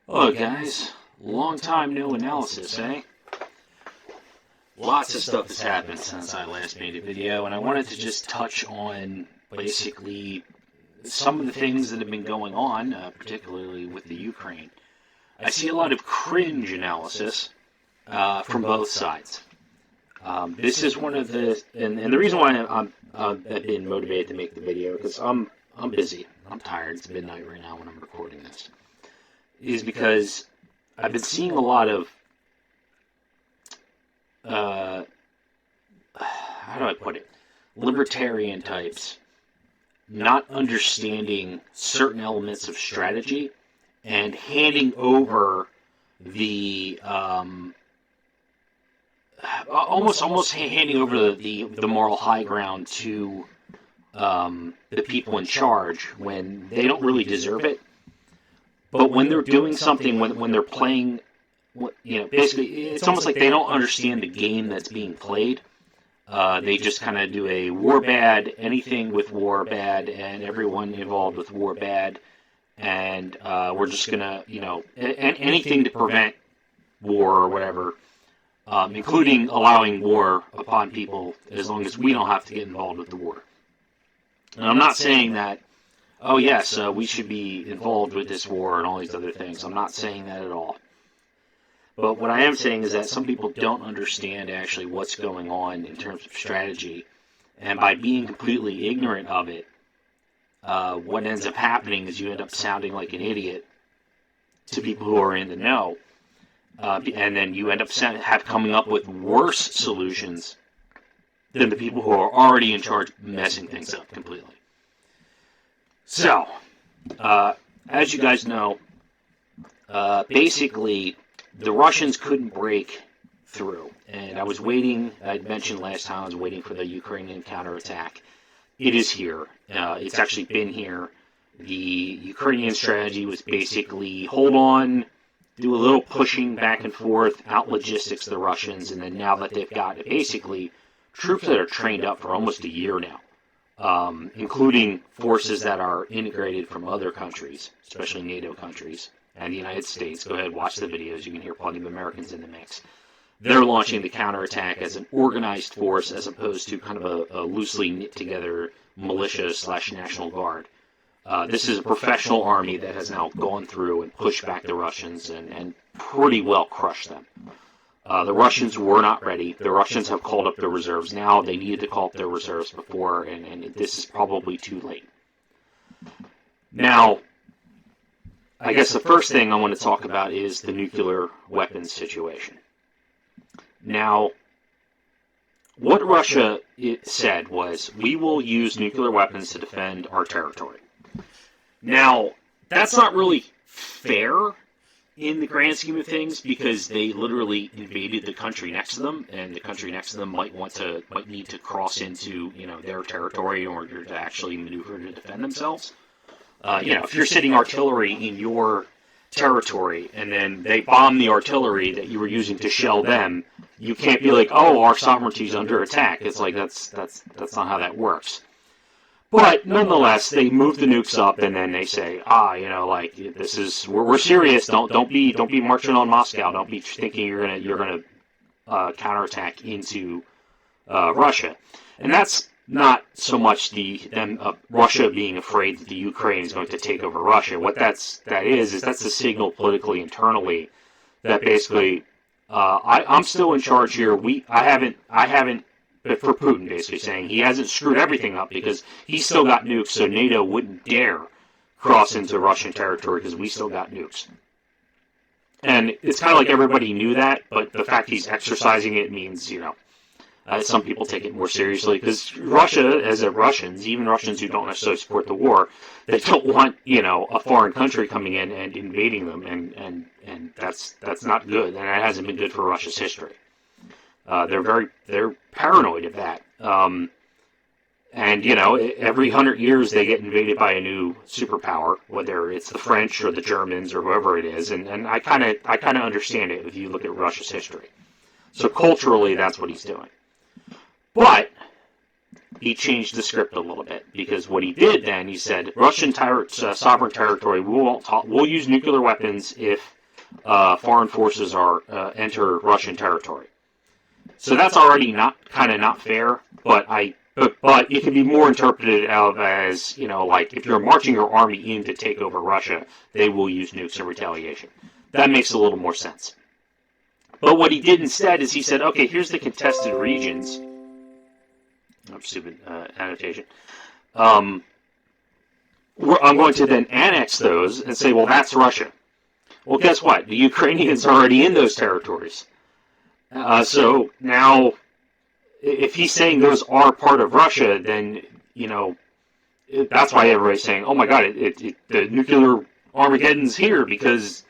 Hello guys, long time no analysis, eh? Lots of stuff has happened since I last made a video, and I wanted to just touch on basically some of the things that have been going on, particularly with the Ukraine. I see a lot of cringe analysis from both sides. This is one of the, and the reason why I've been motivated to make the video, because I'm busy, I'm tired, it's midnight right now when I'm recording this, is because I've been seeing a lot of, how do I put it, libertarian types not understanding certain elements of strategy and handing over the, almost handing over the moral high ground to the people in charge when they don't really deserve it. But when they're doing something, when they're playing, basically, it's almost like they don't understand the game that's being played. They just kind of do a war bad, anything with war bad, and everyone involved with war bad, and we're just gonna, anything to prevent war or whatever, including allowing war upon people as long as we don't have to get involved with the war. And I'm not saying that, oh yes, we should be involved with this war and all these other things. I'm not saying that at all. But what I am saying is that some people don't understand actually what's going on in terms of strategy. And by being completely ignorant of it, what ends up happening is you end up sounding like an idiot to people who are in the know. And then you end up coming up with worse solutions than the people who are already in charge messing things up completely. So, as you guys know, basically, the Russians couldn't break through. And I was waiting, I mentioned last time, I was waiting for the Ukrainian counterattack. It is here. It's actually been here. The Ukrainian strategy was basically hold on, do a little pushing back and forth, out logistics the Russians, and then now that they've got basically troops that are trained up for almost a year now. Including forces that are integrated from other countries, especially NATO countries, and the United States. Go ahead, watch the videos. You can hear plenty of Americans in the mix. They're launching the counterattack as an organized force as opposed to kind of a loosely knit together militia/National Guard. This is a professional army that has now gone through and pushed back the Russians and pretty well crushed them. The Russians were not ready. The Russians have called up their reserves now. They needed to call up their reserves before, and this is probably too late. Now, I guess the first thing I want to talk about is the nuclear weapons situation. Now, what Russia said was, we will use nuclear weapons to defend our territory. Now, that's not really fair in the grand scheme of things, because they literally invaded the country next to them, and the country next to them might need to cross into, their territory in order to actually maneuver to defend themselves. If you're sitting artillery in your territory, and then they bomb the artillery that you were using to shell them, you can't be like, oh, our sovereignty's under attack. It's like, that's not how that works. But nonetheless, they move the nukes up, and then they say, this is, we're serious. Don't be marching on Moscow. Don't be thinking you're gonna counterattack into Russia. And that's not so much Russia being afraid that the Ukraine is going to take over Russia. What that's a signal politically internally that basically I'm still in charge here. I haven't. But for Putin, basically saying he hasn't screwed everything up because he's still got nukes, so NATO wouldn't dare cross into Russian territory because we still got nukes. And it's kind of like everybody knew that, but the fact he's exercising it means, some people take it more seriously, because Russia, as Russians, even Russians who don't necessarily support the war, they don't want, a foreign country coming in and invading them, and that's not good, and that hasn't been good for Russia's history. They're paranoid of that. Every 100 years they get invaded by a new superpower, whether it's the French or the Germans or whoever it is, and I kind of understand it if you look at Russia's history. So culturally, that's what he's doing. But he changed the script a little bit, because what he did then, he said, Russian sovereign territory, we'll use nuclear weapons if foreign forces are enter Russian territory. So that's already not fair, but it can be more interpreted as, like if you're marching your army in to take over Russia, they will use nukes in retaliation. That makes a little more sense. But what he did instead is he said, okay, here's the contested regions. Oh, stupid annotation. I'm going to then annex those and say, well, that's Russia. Well, guess what? The Ukrainians are already in those territories. So now, if he's saying those are part of Russia, then, that's why everybody's saying, oh my God, the nuclear Armageddon's here, because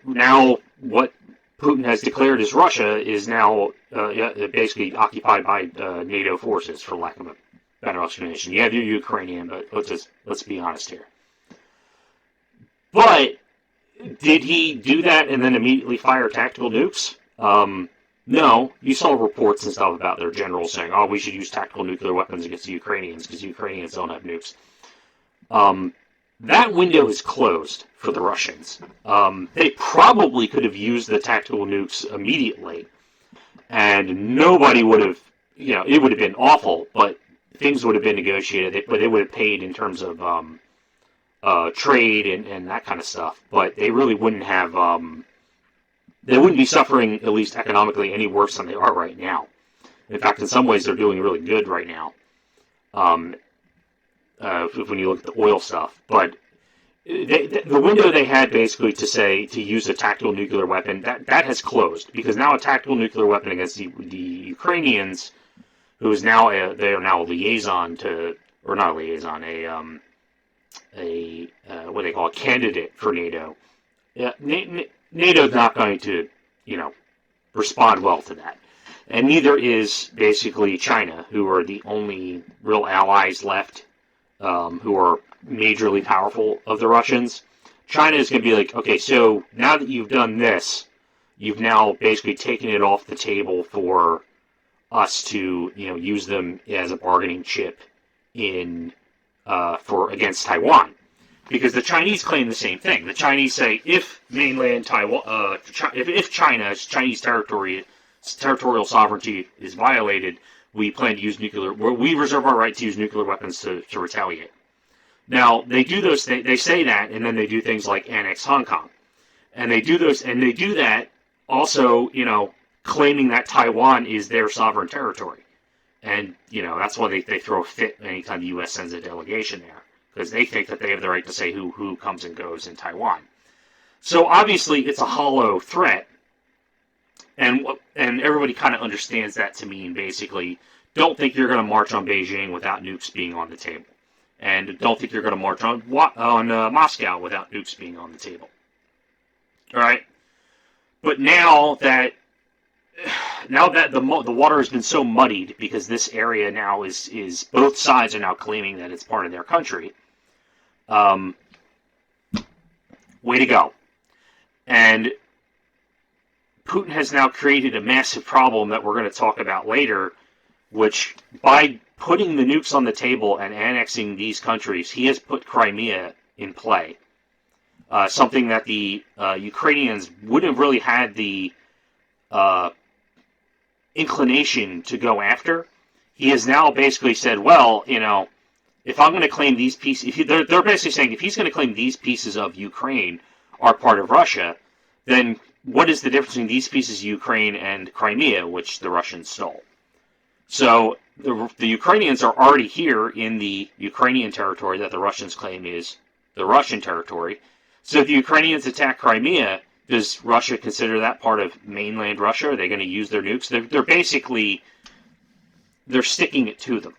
now what Putin has declared as Russia is now basically occupied by NATO forces, for lack of a better explanation. Yeah, they're Ukrainian, but let's be honest here. But did he do that and then immediately fire tactical nukes? No. You saw reports and stuff about their generals saying, oh, we should use tactical nuclear weapons against the Ukrainians because the Ukrainians don't have nukes. That window is closed for the Russians. They probably could have used the tactical nukes immediately, and nobody would have, it would have been awful, but things would have been negotiated, but they would have paid in terms of trade and that kind of stuff, but they really wouldn't have, they wouldn't be suffering, at least economically, any worse than they are right now. In fact, in some ways, they're doing really good right now. When you look at the oil stuff, but the window they had basically to use a tactical nuclear weapon that has closed, because now a tactical nuclear weapon against the Ukrainians, who is now they are now a liaison to, or not a liaison, what they call a candidate for NATO. Yeah, NATO's not going to respond well to that, and neither is basically China, who are the only real allies left. Who are majorly powerful of the Russians. China is going to be like, okay, so now that you've done this, you've now basically taken it off the table for us to, use them as a bargaining chip against Taiwan, because the Chinese claim the same thing. The Chinese say if mainland Taiwan, if Chinese territorial sovereignty is violated, we plan to use nuclear. We reserve our right to use nuclear weapons to retaliate. Now they do those. They say that, and then they do things like annex Hong Kong, and they do that also, claiming that Taiwan is their sovereign territory, and that's why they throw a fit anytime the U.S. sends a delegation there, because they think that they have the right to say who comes and goes in Taiwan. So obviously it's a hollow threat. And everybody kind of understands that to mean basically, don't think you're going to march on Beijing without nukes being on the table, and don't think you're going to march on Moscow without nukes being on the table. All right, but now that the water has been so muddied, because this area now is both sides are now claiming that it's part of their country. Way to go, and Putin has now created a massive problem that we're going to talk about later, which by putting the nukes on the table and annexing these countries, he has put Crimea in play. Something that the Ukrainians wouldn't have really had the inclination to go after. He has now basically said, well, if I'm going to claim these pieces, they're basically saying if he's going to claim these pieces of Ukraine are part of Russia, then what is the difference between these pieces of Ukraine and Crimea, which the Russians stole? So the Ukrainians are already here in the Ukrainian territory that the Russians claim is the Russian territory. So if the Ukrainians attack Crimea, does Russia consider that part of mainland Russia? Are they going to use their nukes? They're sticking it to them.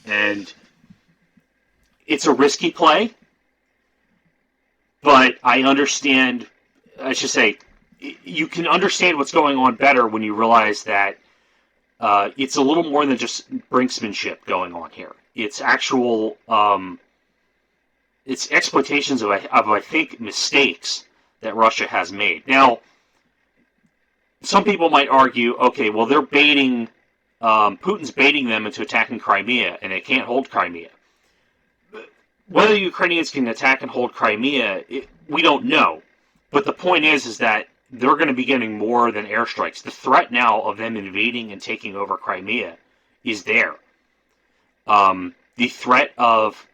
And it's a risky play, but you can understand what's going on better when you realize that it's a little more than just brinksmanship going on here. It's actual, it's exploitations of I think, mistakes that Russia has made. Now, some people might argue, okay, well, they're baiting, Putin's baiting them into attacking Crimea, and they can't hold Crimea. Whether the Ukrainians can attack and hold Crimea, we don't know. But the point is that they're going to be getting more than airstrikes. The threat now of them invading and taking over Crimea is there. The threat of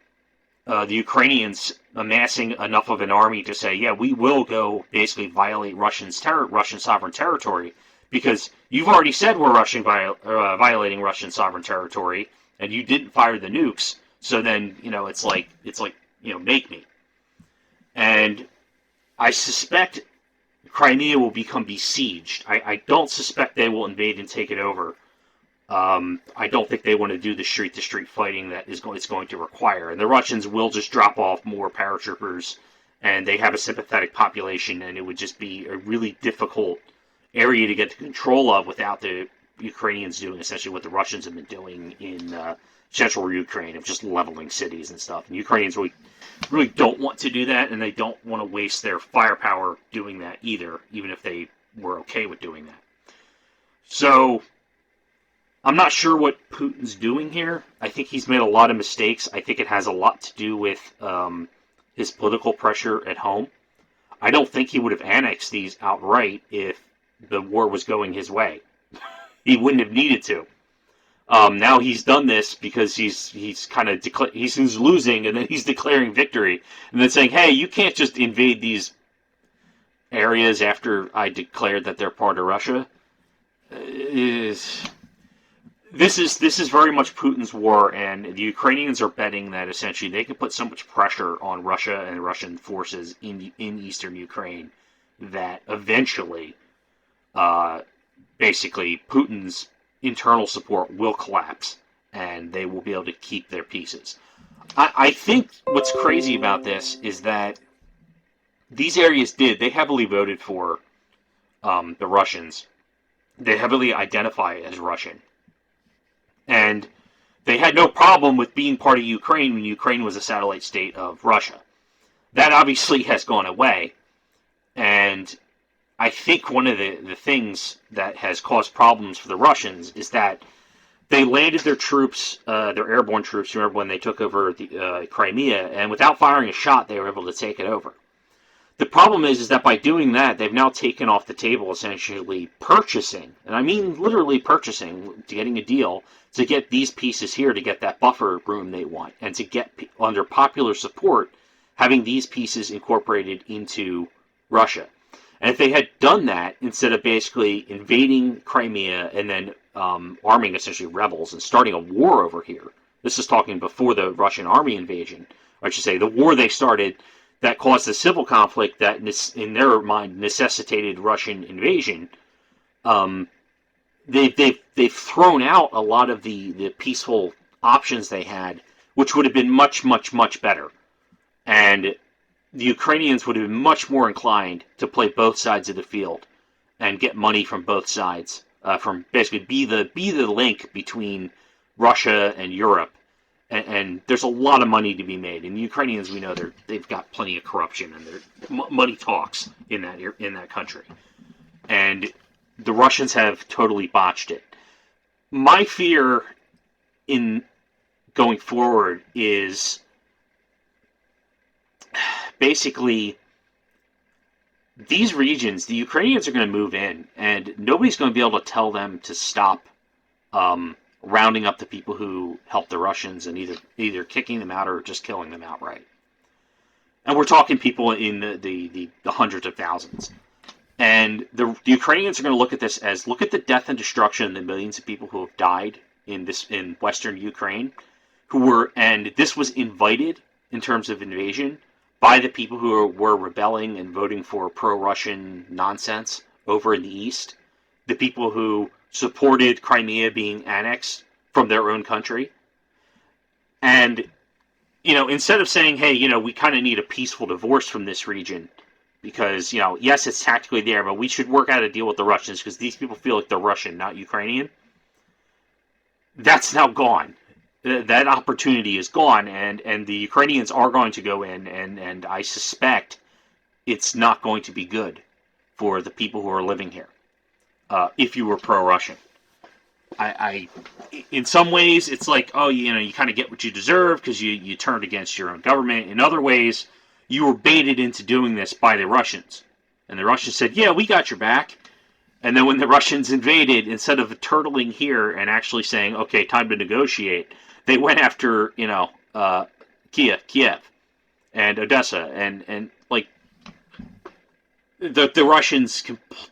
the Ukrainians amassing enough of an army to say, yeah, we will go basically violate Russian sovereign territory, because you've already said we're violating Russian sovereign territory, and you didn't fire the nukes. So then, it's like make me. And I suspect Crimea will become besieged. I don't suspect they will invade and take it over. I don't think they want to do the street-to-street fighting that it's going to require. And the Russians will just drop off more paratroopers, and they have a sympathetic population, and it would just be a really difficult area to get control of without the Ukrainians doing essentially what the Russians have been doing in central Ukraine, of just leveling cities and stuff. And Ukrainians really don't want to do that, and they don't want to waste their firepower doing that either, even if they were okay with doing that. So I'm not sure what Putin's doing here. I think he's made a lot of mistakes. I think it has a lot to do with his political pressure at home. I don't think he would have annexed these outright if the war was going his way. He wouldn't have needed to. Now he's done this because he's kind of he's losing, and then he's declaring victory, and then saying, "Hey, you can't just invade these areas after I declared that they're part of Russia." This is very much Putin's war, and the Ukrainians are betting that essentially they can put so much pressure on Russia and Russian forces in eastern Ukraine that eventually, basically, Putin's internal support will collapse, and they will be able to keep their pieces. I think what's crazy about this is that these areas they heavily voted for the Russians. They heavily identify as Russian. And they had no problem with being part of Ukraine when Ukraine was a satellite state of Russia. That obviously has gone away. And I think one of the things that has caused problems for the Russians is that they landed their troops, their airborne troops, remember when they took over the Crimea, and without firing a shot, they were able to take it over. The problem is that by doing that, they've now taken off the table essentially purchasing, and I mean literally purchasing, getting a deal to get these pieces here, to get that buffer room they want, and to get under popular support, having these pieces incorporated into Russia. And if they had done that, instead of basically invading Crimea and then arming essentially rebels and starting a war over here, this is talking before the Russian army invasion, or I should say the war they started that caused the civil conflict that, in their mind, necessitated Russian invasion. They've thrown out a lot of the peaceful options they had, which would have been much, much, much better. And the Ukrainians would have been much more inclined to play both sides of the field and get money from both sides, from basically be the link between Russia and Europe. And there's a lot of money to be made. And the Ukrainians, we know they've got plenty of corruption, and money talks in that country. And the Russians have totally botched it. My fear in going forward is basically these regions, the Ukrainians are going to move in, and nobody's going to be able to tell them to stop rounding up the people who helped the Russians and either kicking them out or just killing them outright. And we're talking people in the hundreds of thousands. And the Ukrainians are going to look at this as, look at the death and destruction and the millions of people who have died in western Ukraine, and this was invited in terms of invasion by the people who were rebelling and voting for pro-Russian nonsense over in the east, the people who supported Crimea being annexed from their own country. And, instead of saying, hey, we kind of need a peaceful divorce from this region because, yes, it's tactically there, but we should work out a deal with the Russians because these people feel like they're Russian, not Ukrainian. That's now gone. That opportunity is gone, and the Ukrainians are going to go in, and I suspect it's not going to be good for the people who are living here. If you were pro-Russian, in some ways, it's like, oh, you kind of get what you deserve because you turned against your own government. In other ways, you were baited into doing this by the Russians. And the Russians said, yeah, we got your back. And then when the Russians invaded, instead of turtling here and actually saying, okay, time to negotiate, they went after, Kiev and Odessa. And like, the Russians,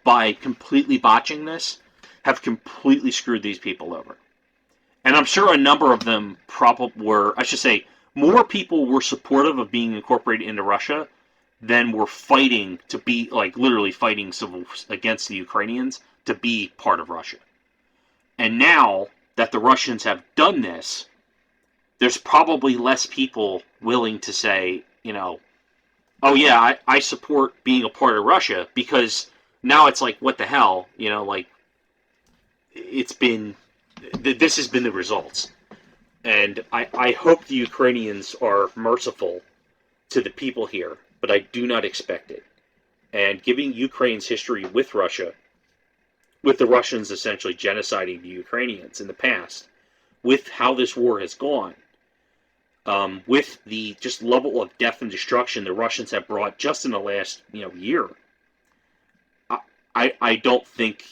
by completely botching this, have completely screwed these people over. And I'm sure a number of them probably were, I should say, more people were supportive of being incorporated into Russia than were fighting to be, like, literally fighting civil against the Ukrainians to be part of Russia. And now that the Russians have done this, there's probably less people willing to say, oh yeah, I support being a part of Russia, because now it's like, what the hell, like, this has been the results. And I hope the Ukrainians are merciful to the people here, but I do not expect it. And given Ukraine's history with Russia, with the Russians essentially genociding the Ukrainians in the past, with how this war has gone, with the just level of death and destruction the Russians have brought just in the last year, I don't think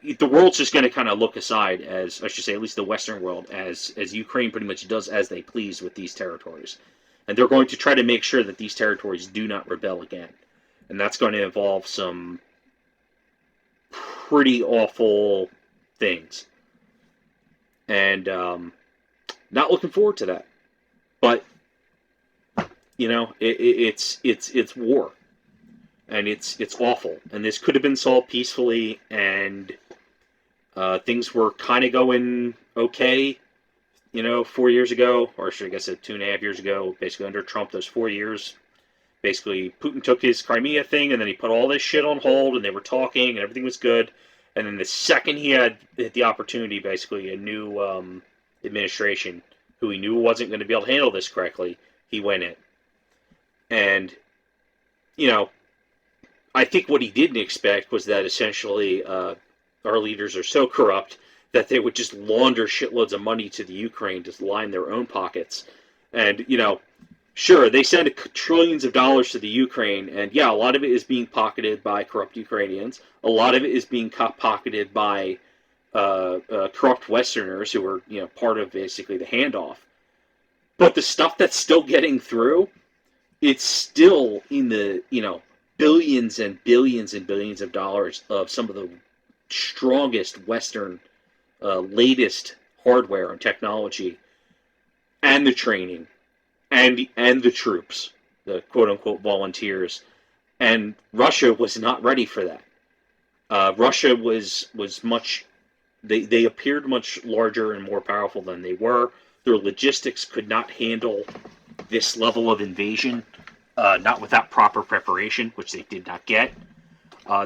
the world's just going to kind of look aside, as I should say, at least the Western world, as Ukraine pretty much does as they please with these territories. And they're going to try to make sure that these territories do not rebel again. And that's going to involve some pretty awful things. And not looking forward to that. But, it's war. And it's awful. And this could have been solved peacefully, and things were kind of going okay, 4 years ago, or I guess 2.5 years ago, basically under Trump, those 4 years. Basically, Putin took his Crimea thing, and then he put all this shit on hold, and they were talking, and everything was good. And then the second he had the opportunity, basically, a new administration, who he knew wasn't going to be able to handle this correctly, he went in. And, I think what he didn't expect was that essentially our leaders are so corrupt that they would just launder shitloads of money to the Ukraine to line their own pockets. And, sure, they send trillions of dollars to the Ukraine, and yeah, a lot of it is being pocketed by corrupt Ukrainians. A lot of it is being pocketed by corrupt Westerners who are, part of basically the handoff. But the stuff that's still getting through, it's still in the, billions and billions and billions of dollars of some of the strongest Western, latest hardware and technology, and the training, and the troops, the quote-unquote volunteers. And Russia was not ready for that. Russia was much... They appeared much larger and more powerful than they were. Their logistics could not handle this level of invasion, not without proper preparation, which they did not get.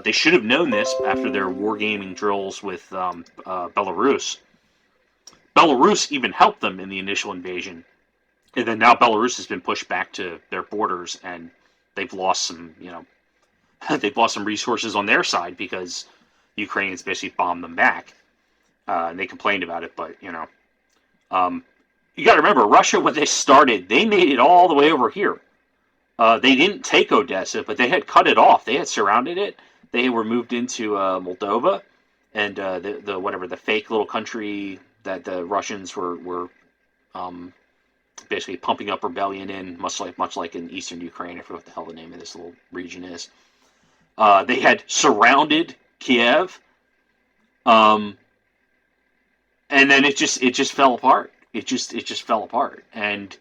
They should have known this after their wargaming drills with Belarus. Belarus even helped them in the initial invasion. And then now Belarus has been pushed back to their borders, and they've lost some, they've lost some resources on their side because the Ukrainians basically bombed them back. And they complained about it, but, you got to remember, Russia, when they started, they made it all the way over here. They didn't take Odessa, but they had cut it off. They had surrounded it. They were moved into Moldova, and the fake little country that the Russians were basically pumping up rebellion in, much like in eastern Ukraine. I forget what the hell the name of this little region is. They had surrounded Kiev, and then it just fell apart. It just fell apart, and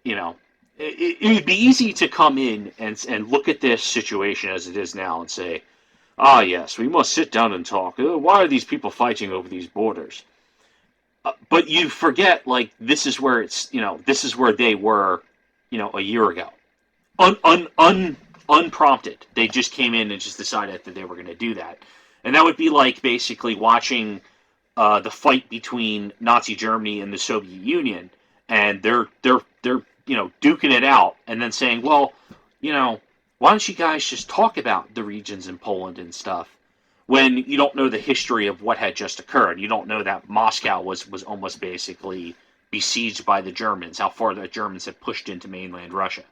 it would be easy to come in and look at this situation as it is now and say, ah, yes, we must sit down and talk. Why are these people fighting over these borders? But you forget, like, this is where this is where they were, a year ago. Unprompted. They just came in and just decided that they were going to do that. And that would be like basically watching the fight between Nazi Germany and the Soviet Union, and they're duking it out, and then saying, well, why don't you guys just talk about the regions in Poland and stuff, when you don't know the history of what had just occurred. You don't know that Moscow was almost basically besieged by the Germans, how far the Germans had pushed into mainland Russia.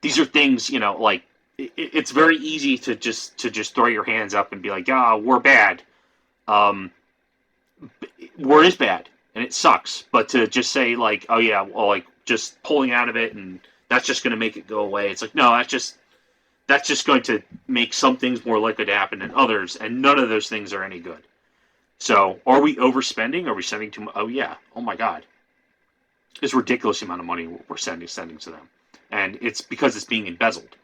These are things, like it's very easy to just throw your hands up and be like, "Ah, we're bad." Um, war is bad and it sucks, but to just say like, "Oh yeah, well, like just pulling out of it and that's just going to make it go away," it's like, no, that's just going to make some things more likely to happen than others, and none of those things are any good. So, are we overspending? Are we sending too much? Oh yeah. Oh my God. It's a ridiculous amount of money we're sending to them, and it's because it's being embezzled.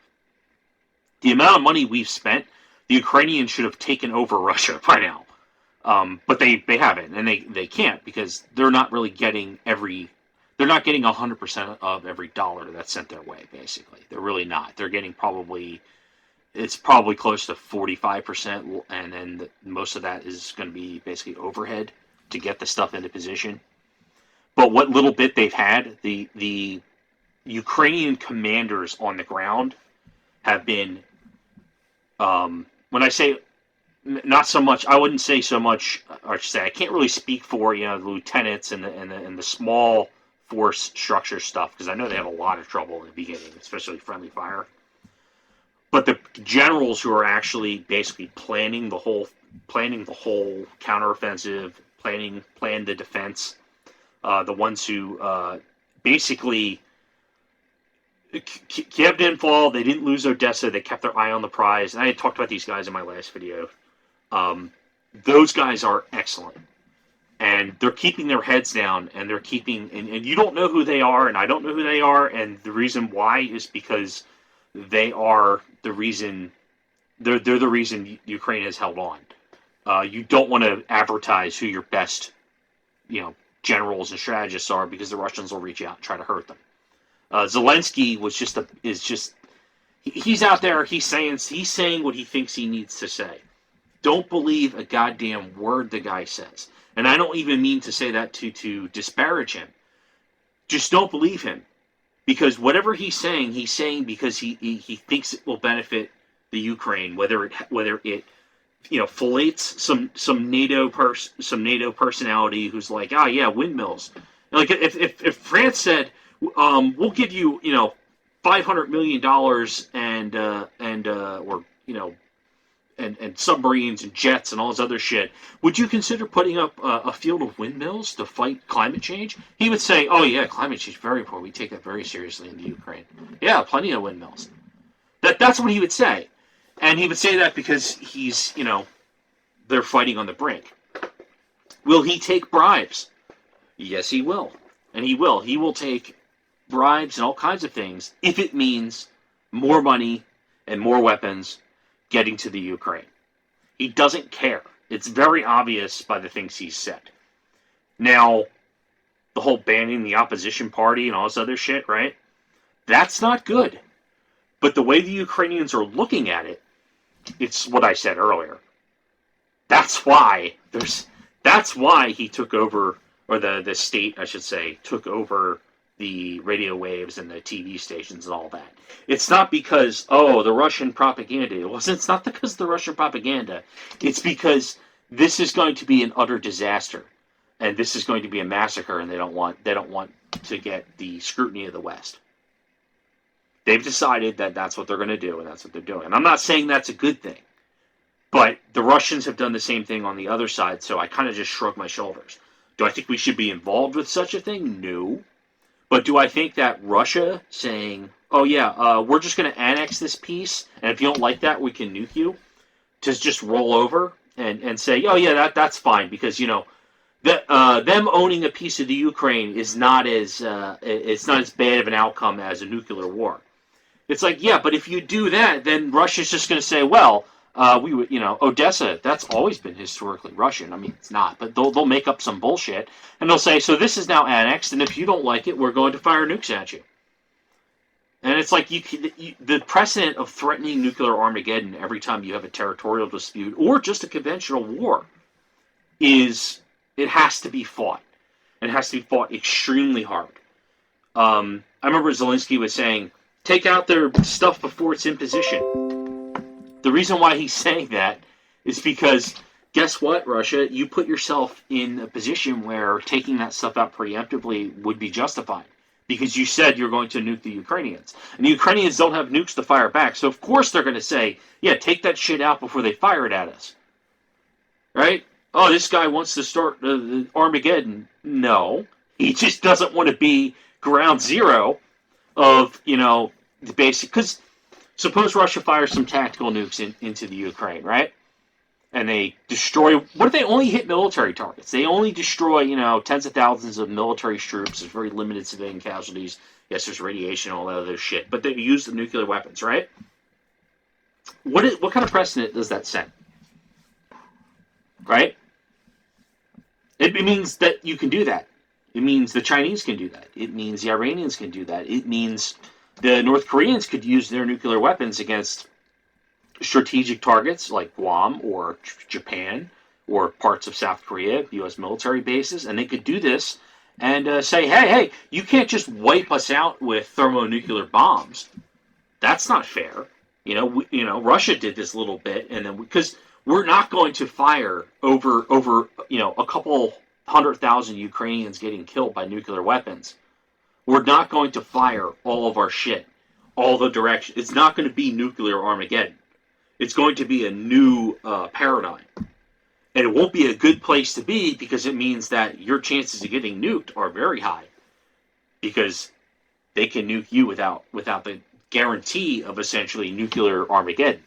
The amount of money we've spent, the Ukrainians should have taken over Russia by now, but they haven't, and they can't because they're not really getting they're not getting 100% of every dollar that's sent their way. Basically, they're really not. They're getting it's probably close to 45%, and then most of that is going to be basically overhead to get the stuff into position. But what little bit they've had, the Ukrainian commanders on the ground have been, when I say not so much, I wouldn't say so much, or I should say, I can't really speak for the lieutenants and the small force structure stuff because I know they have a lot of trouble in the beginning, especially friendly fire. But the generals who are actually basically planning the whole counteroffensive, plan the defense, the ones who basically Kiev didn't fall. They didn't lose Odessa. They kept their eye on the prize. And I had talked about these guys in my last video. Those guys are excellent. And they're keeping their heads down, and they're keeping... And you don't know who they are, and I don't know who they are, and the reason why is because they are the reason... They're the reason Ukraine has held on. You don't want to advertise who your best, generals and strategists are because the Russians will reach out and try to hurt them. Zelensky he's out there, he's saying what he thinks he needs to say. Don't believe a goddamn word the guy says. And I don't even mean to say that to disparage him. Just don't believe him. Because whatever he's saying because he thinks it will benefit the Ukraine, whether it fillets some NATO personality who's like, ah, yeah, windmills. Like if France said, we'll give you, $500 million and submarines and jets and all this other shit, would you consider putting up a field of windmills to fight climate change? He would say, oh yeah, climate change is very important. We take that very seriously in the Ukraine. Yeah, plenty of windmills. That's what he would say. And he would say that because he's, they're fighting on the brink. Will he take bribes? Yes, he will. And he will. He will take bribes and all kinds of things if it means more money and more weapons getting to the Ukraine. He doesn't care. It's very obvious by the things he's said. Now, the whole banning the opposition party and all this other shit, right? That's not good. But the way the Ukrainians are looking at it, it's what I said earlier. That's why he took over, or the state, I should say, took over the radio waves and the TV stations and all that. It's not because, the Russian propaganda. It's not because of the Russian propaganda. It's because this is going to be an utter disaster, and this is going to be a massacre, and they don't want to get the scrutiny of the West. They've decided that that's what they're going to do, and that's what they're doing. And I'm not saying that's a good thing, but the Russians have done the same thing on the other side, so I kind of just shrug my shoulders. Do I think we should be involved with such a thing? No. But do I think that Russia saying, oh yeah, we're just going to annex this piece, and if you don't like that, we can nuke you, to just roll over and say, oh yeah, that's fine, because, them owning a piece of the Ukraine is not as bad of an outcome as a nuclear war. It's like, yeah, but if you do that, then Russia's just going to say, well, Odessa, that's always been historically Russian. I mean, it's not, but they'll make up some bullshit, and they'll say, so this is now annexed, and if you don't like it, we're going to fire nukes at you. And it's like the precedent of threatening nuclear Armageddon every time you have a territorial dispute or just a conventional war is it has to be fought. It has to be fought extremely hard. I remember Zelensky was saying, take out their stuff before it's in position. The reason why he's saying that is because, guess what, Russia? You put yourself in a position where taking that stuff out preemptively would be justified. because you said you're going to nuke the Ukrainians. And the Ukrainians don't have nukes to fire back, so of course they're going to say, yeah, take that shit out before they fire it at us. Right? Oh, this guy wants to start the Armageddon. No. He just doesn't want to be ground zero of, the basic... Because suppose Russia fires some tactical nukes into the Ukraine, right? And they destroy... What if they only hit military targets? They only destroy, tens of thousands of military troops. There's very limited civilian casualties. Yes, there's radiation and all that other shit. But they use the nuclear weapons, right? What kind of precedent does that set? Right? It means that you can do that. It means the Chinese can do that. It means the Iranians can do that. It means the North Koreans could use their nuclear weapons against strategic targets like Guam or Japan or parts of South Korea, U.S. military bases, and they could do this and say, hey, you can't just wipe us out with thermonuclear bombs. That's not fair. Russia did this a little bit, and then because we're not going to fire over a couple 100,000 Ukrainians getting killed by nuclear weapons. We're not going to fire all of our shit, all the direction. It's not going to be nuclear Armageddon. It's going to be a new paradigm. And it won't be a good place to be because it means that your chances of getting nuked are very high. Because they can nuke you without the guarantee of essentially nuclear Armageddon.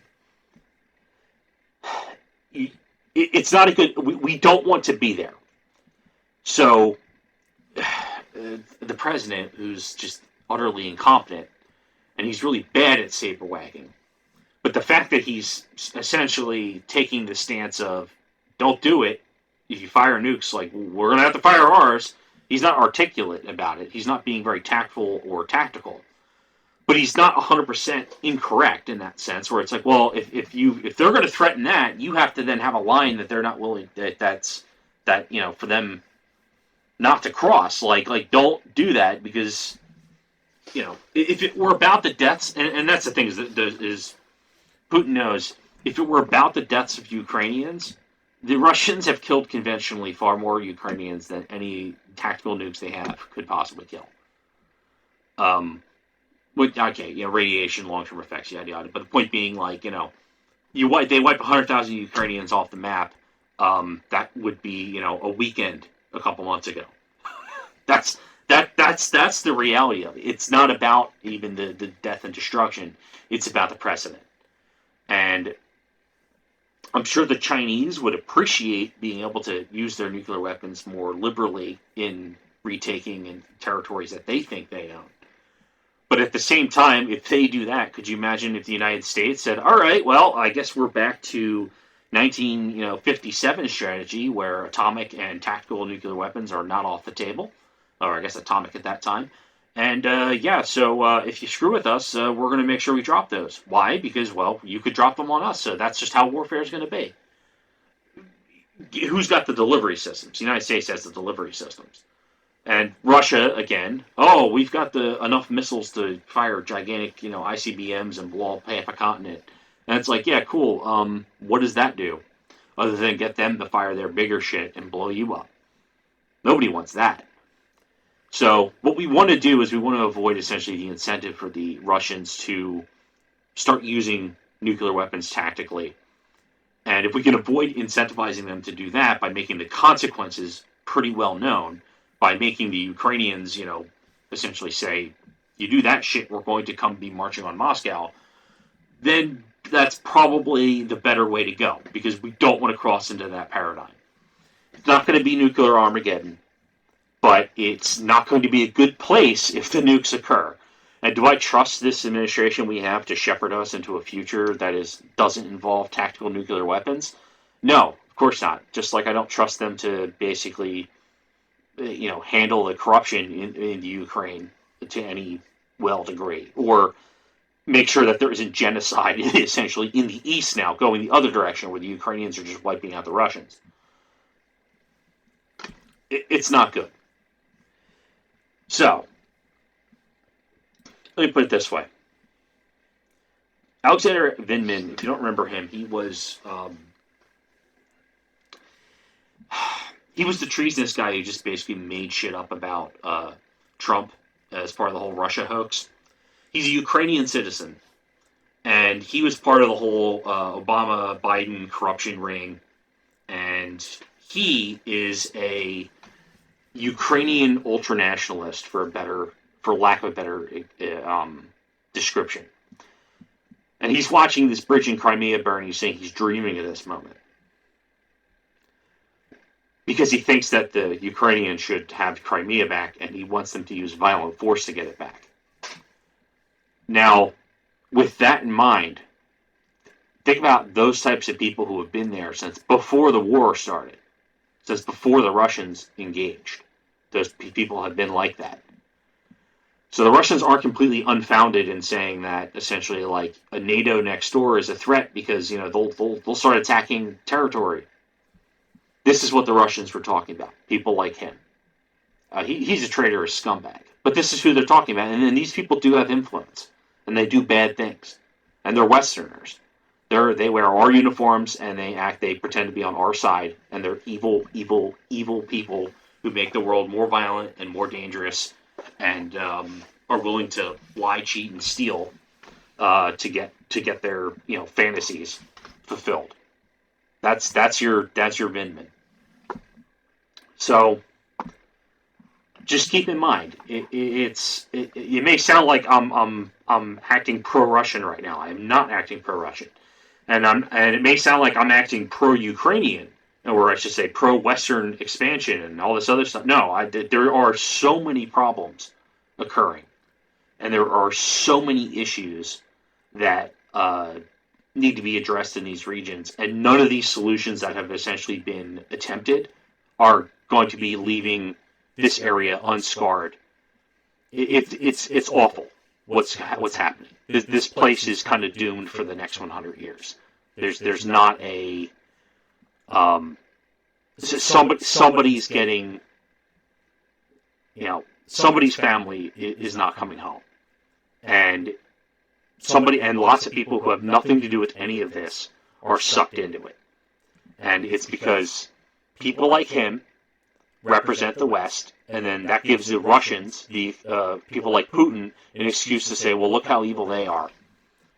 It's not a good... We don't want to be there. So, the president, who's just utterly incompetent, and he's really bad at saber wagging, but the fact that he's essentially taking the stance of, don't do it, if you fire nukes, like, we're going to have to fire ours, he's not articulate about it. He's not being very tactful or tactical. But he's not 100% incorrect in that sense, where it's like, well, if they're going to threaten that, you have to then have a line that they're not willing, for them not to cross. Like don't do that because, if it were about the deaths, and that's the thing is Putin knows, if it were about the deaths of Ukrainians, the Russians have killed conventionally far more Ukrainians than any tactical nukes they have could possibly kill. Radiation, long-term effects, yada yada. But the point being, like, they wipe 100,000 Ukrainians off the map. That would be, a weekend a couple months ago. That's the reality of it. It's not about even the death and destruction. It's about the precedent. And I'm sure the Chinese would appreciate being able to use their nuclear weapons more liberally in retaking in territories that they think they own. But at the same time, if they do that, could you imagine if the United States said, all right, well, I guess we're back to 1957 strategy where atomic and tactical nuclear weapons are not off the table, or I guess atomic at that time. And so if you screw with us, we're going to make sure we drop those. Why? Because, well, you could drop them on us, so that's just how warfare is going to be. Who's got the delivery systems? The United States has the delivery systems. And Russia, again, we've got enough missiles to fire gigantic, ICBMs and blow up half a continent. And it's like, yeah, cool. What does that do? Other than get them to fire their bigger shit and blow you up. Nobody wants that. So what we want to do is we want to avoid essentially the incentive for the Russians to start using nuclear weapons tactically. And if we can avoid incentivizing them to do that by making the consequences pretty well known, by making the Ukrainians, essentially say, you do that shit, we're going to come be marching on Moscow, then that's probably the better way to go, because we don't want to cross into that paradigm. It's not going to be nuclear Armageddon, but it's not going to be a good place if the nukes occur. And do I trust this administration we have to shepherd us into a future that doesn't involve tactical nuclear weapons? No, of course not. Just like I don't trust them to basically handle the corruption in the Ukraine to any degree, or make sure that there isn't genocide essentially in the east now going the other direction where the Ukrainians are just wiping out the Russians. It's not good. So, let me put it this way. Alexander Vindman, if you don't remember him, he was the treasonous guy who just basically made shit up about Trump as part of the whole Russia hoax. He's a Ukrainian citizen, and he was part of the whole Obama-Biden corruption ring, and he is a Ukrainian ultranationalist, for lack of a better description. And he's watching this bridge in Crimea burn. He's saying he's dreaming of this moment because he thinks that the Ukrainians should have Crimea back, and he wants them to use violent force to get it back. Now, with that in mind, think about those types of people who have been there since before the war started, since before the Russians engaged. Those people have been like that. So the Russians aren't completely unfounded in saying that essentially, like, a NATO next door is a threat because they'll start attacking territory. This is what the Russians were talking about. People like him. He's a traitorous scumbag. But this is who they're talking about. And then these people do have influence. And they do bad things. And they're Westerners. They wear our uniforms and they pretend to be on our side. And they're evil, evil, evil people who make the world more violent and more dangerous and are willing to lie, cheat, and steal to get their fantasies fulfilled. That's your Vindman. So just keep in mind, it may sound like I'm acting pro-Russian right now. I'm not acting pro-Russian, and it may sound like I'm acting pro-Ukrainian, or I should say pro-Western expansion and all this other stuff. No, there are so many problems occurring, and there are so many issues that need to be addressed in these regions, and none of these solutions that have essentially been attempted are going to be leaving this area unscarred. It's awful what's happening. This place is kind of doomed for the next 100 years. There's not a somebody's getting, somebody's family is not coming home, and lots of people who have nothing to do with any of this are sucked into it. And it's because people like him represent the West, and then that gives the Russians, the people like Putin, an excuse to say, well, look how evil they are,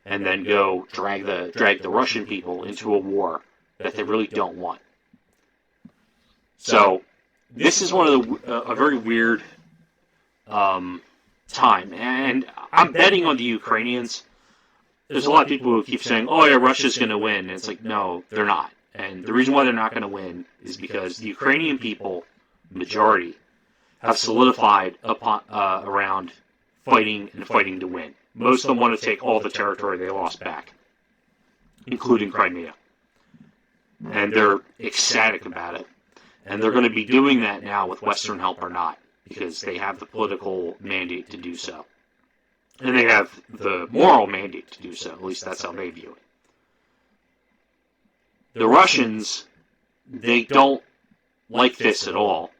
and then go drag the Russian people into a war that they really don't want. So this is one of a very weird time, and I'm betting on the Ukrainians. There's a lot of people who keep saying, oh yeah, Russia's going to win, and it's like, no, they're not. And the reason why they're not going to win is because the Ukrainian people, majority, have solidified around fighting to win. Most of them want to take all the territory they lost back, including Crimea. And they're ecstatic about it. And they're going to be doing that now with Western help or not, because they have the political mandate to do so. And they have the moral mandate to do so. At least that's how they view it. The Russians, they don't like this at all.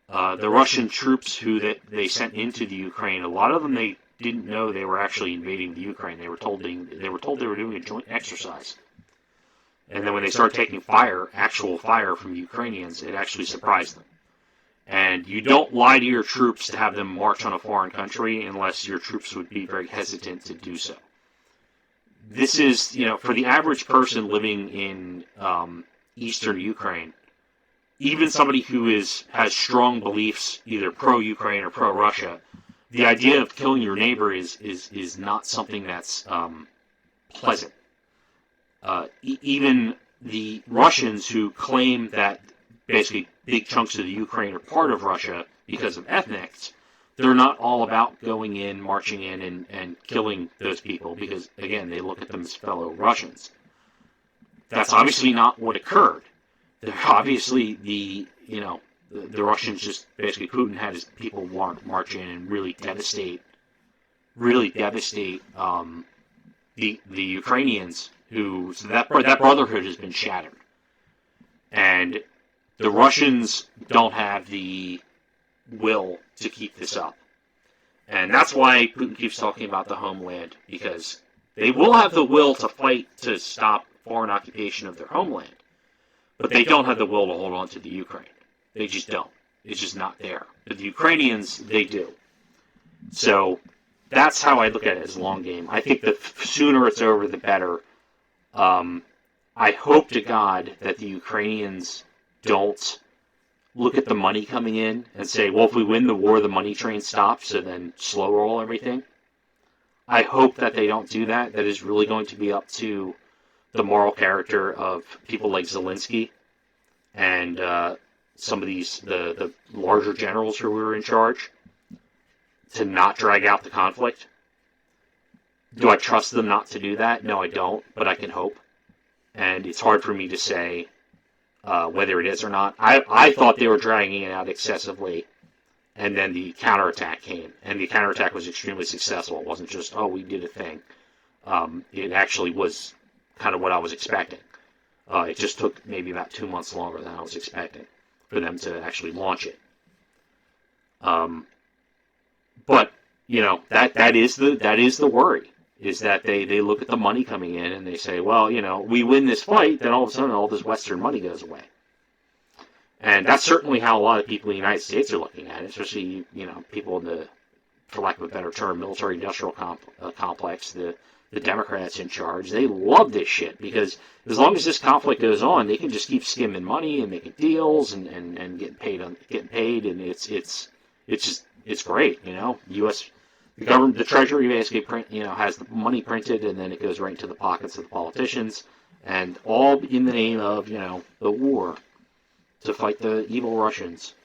The Russian troops who they sent into the Ukraine, a lot of them they didn't know they were actually invading the Ukraine. They were told they were doing a joint exercise. And then when they started taking actual fire from the Ukrainians, it actually surprised them. And you don't lie to your troops to have them march on a foreign country unless your troops would be very hesitant to do so. This is, for the average person living in eastern Ukraine, even somebody who has strong beliefs, either pro-Ukraine or pro-Russia, the idea of killing your neighbor is not something that's pleasant. Even the Russians who claim that basically big chunks of the Ukraine are part of Russia because of ethnics, they're not all about going in, marching in, and killing those people because, again, they look at them as fellow Russians. That's obviously not what occurred. Obviously, the Russians just, basically, Putin had his people march in and really devastate the Ukrainians, so that brotherhood has been shattered. And the Russians don't have the will to keep this up. And that's why Putin keeps talking about the homeland, because they will have the will to fight to stop foreign occupation of their homeland, but they don't have the will to hold on to the Ukraine. They just don't. It's just not there. But the Ukrainians, they do. So that's how I look at it as a long game. I think the sooner it's over, the better. Um, I hope to God that the Ukrainians don't look at the money coming in and say, well, if we win the war, the money train stops, so then slow roll everything. I hope that they don't do that. That is really going to be up to the moral character of people like Zelensky and some of the larger generals who were in charge to not drag out the conflict. Do I trust them not to do that? No, I don't, but I can hope. And it's hard for me to say whether it is or not. I thought they were dragging it out excessively, and then the counterattack came, and the counterattack was extremely successful. It wasn't just, oh, we did a thing. It actually was kind of what I was expecting. It just took maybe about 2 months longer than I was expecting for them to actually launch it. But that is the worry, is that they look at the money coming in and they say, well, we win this fight, then all of a sudden all this Western money goes away. And that's certainly how a lot of people in the United States are looking at it, especially people in the, for lack of a better term, military-industrial complex, the Democrats in charge. They love this shit because as long as this conflict goes on, they can just keep skimming money and making deals and getting paid, and it's great. U.S. the government, the Treasury basically has the money printed, and then it goes right into the pockets of the politicians, and all in the name of the war to fight the evil Russians.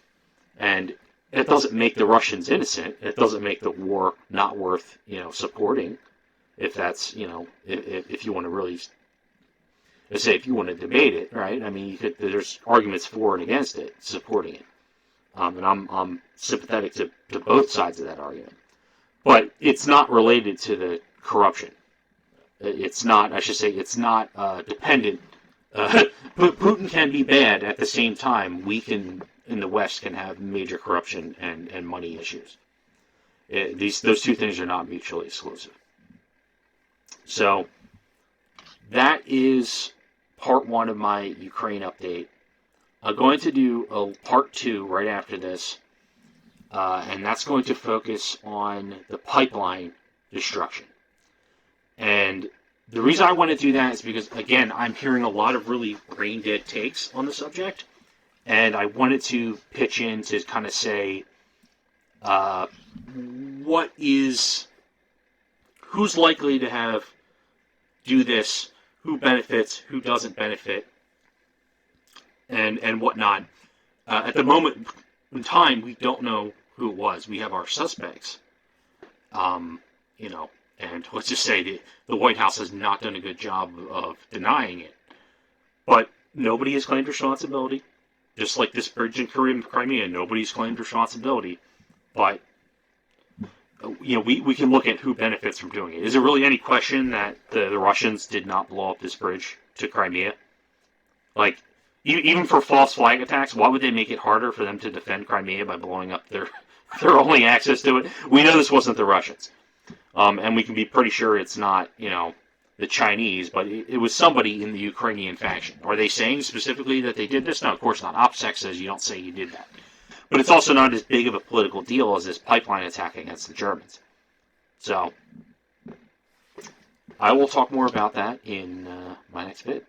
And it doesn't make the Russians innocent. It doesn't make the war not worth supporting. If that's if you want to really say, if you want to debate it, right? I mean, there's arguments for and against it, supporting it, and I'm sympathetic to both sides of that argument. But it's not related to the corruption. It's not. I should say it's not dependent. Putin can be bad at the same time. We can, in the West, can have major corruption and money issues. Those two things are not mutually exclusive. So that is part one of my Ukraine update. I'm going to do a part two right after this, and that's going to focus on the pipeline destruction. And the reason I want to do that is because, again, I'm hearing a lot of really brain-dead takes on the subject, and I wanted to pitch in to kind of say, who's likely to do this, who benefits, who doesn't benefit, and whatnot. At the moment in time, we don't know who it was. We have our suspects, and let's just say the White House has not done a good job of denying it. But nobody has claimed responsibility. Just like this bridge in Crimea, nobody's claimed responsibility. But we can look at who benefits from doing it. Is there really any question that the Russians did not blow up this bridge to Crimea? Like, even for false flag attacks, why would they make it harder for them to defend Crimea by blowing up their only access to it? We know this wasn't the Russians. And we can be pretty sure it's not, the Chinese, but it was somebody in the Ukrainian faction. Are they saying specifically that they did this? No, of course not. OPSEC says you don't say you did that. But it's also not as big of a political deal as this pipeline attack against the Germans. So, I will talk more about that in my next vid.